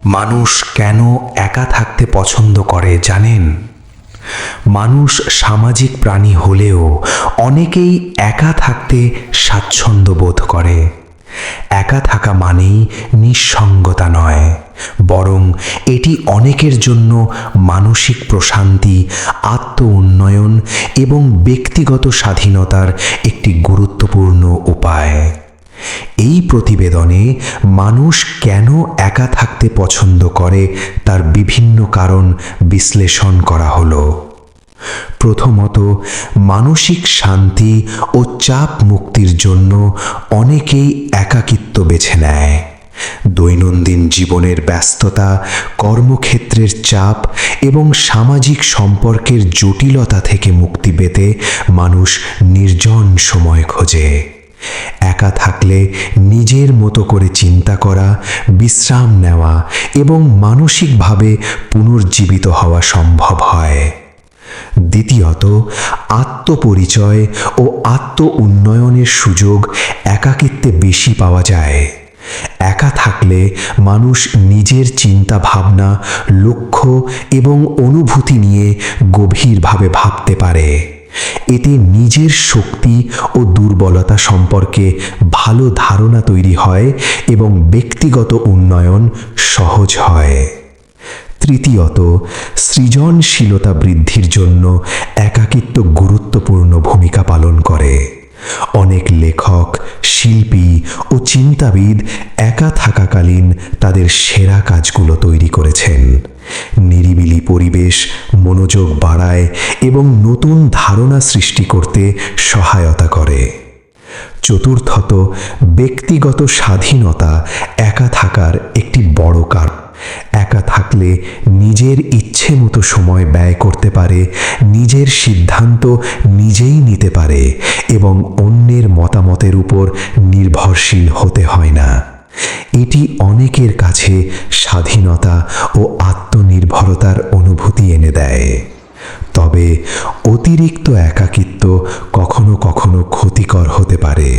মানুষ কেন একা থাকতে পছন্দ করে জানেন? মানুষ সামাজিক প্রাণী হলেও অনেকেই একা থাকতে স্বাচ্ছন্দ্য বোধ করে। একা থাকা মানেই নিঃসঙ্গতা নয়, বরং এটি অনেকের জন্য মানসিক প্রশান্তি, আত্ম উন্নয়ন এবং ব্যক্তিগত স্বাধীনতার একটি গুরুত্বপূর্ণ উপায়। এই প্রতিবেদনে মানুষ কেন একা থাকতে পছন্দ করে তার বিভিন্ন কারণ বিশ্লেষণ করা হলো। প্রথমত, মানসিক শান্তি ও চাপ মুক্তির জন্য অনেকেই একাকিত্ব বেছে নেয়। দৈনন্দিন জীবনের ব্যস্ততা, কর্মক্ষেত্রের চাপ এবং সামাজিক সম্পর্কের জটিলতা থেকে মুক্তি পেতে মানুষ নির্জন সময় খোঁজে। একা থাকলে নিজের মতো করে চিন্তা করা, বিশ্রাম নেওয়া এবং মানসিকভাবে পুনর্জীবিত হওয়া সম্ভব হয়। দ্বিতীয়ত, আত্মপরিচয় ও আত্ম উন্নয়নের সুযোগ একাকিত্বে বেশি পাওয়া যায়। একা থাকলে মানুষ নিজের চিন্তা ভাবনা, লক্ষ্য এবং অনুভূতি নিয়ে গভীরভাবে ভাবতে পারে। এতে নিজের শক্তি ও দুর্বলতা সম্পর্কে ভালো ধারণা তৈরি হয় এবং ব্যক্তিগত উন্নয়ন সহজ হয়। তৃতীয়ত, সৃজনশীলতা বৃদ্ধির জন্য একাকিত্ব গুরুত্বপূর্ণ ভূমিকা পালন করে। অনেক লেখক, শিল্পী ও চিন্তাবিদ একা থাকাকালীন তাদের সেরা কাজগুলো তৈরি করেছেন। নিরিবিলি পরিবেশ মনোযোগ বাড়ায় এবং নতুন ধারণা সৃষ্টি করতে সহায়তা করে। চতুর্থত, ব্যক্তিগত স্বাধীনতা একা থাকার একটি বড় কারণ। একা থাকলে নিজের ইচ্ছে মতো সময় ব্যয় করতে পারে, নিজের সিদ্ধান্ত নিজেই নিতে পারে এবং অন্যের মতামতের উপর নির্ভরশীল হতে হয় না। এটি অনেকের কাছে স্বাধীনতা ও আত্মনির্ভরতার অনুভূতি এনে দেয়। তবে অতিরিক্ত একাকিত্ব কখনো কখনো ক্ষতিকর হতে পারে।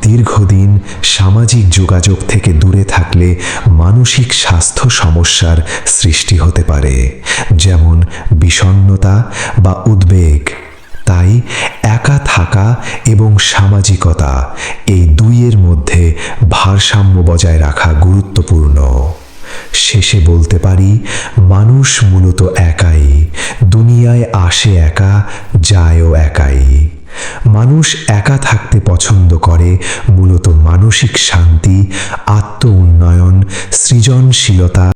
দীর্ঘদিন সামাজিক যোগাযোগ থেকে দূরে থাকলে মানসিক স্বাস্থ্য সমস্যার সৃষ্টি হতে পারে, যেমন বিষণ্ণতা বা উদ্বেগ। তাই একা থাকা এবং সামাজিকতা, এই দুইয়ের মধ্যে ভারসাম্য বজায় রাখা গুরুত্বপূর্ণ। শেষে বলতে পারি, মানুষ মূলত একাই, দুনিয়ায় আসে একা, যায়ও একাই। মানুষ একা থাকতে পছন্দ করে মূলত মানসিক শান্তি, আত্ম উন্নয়ন, সৃজনশীলতা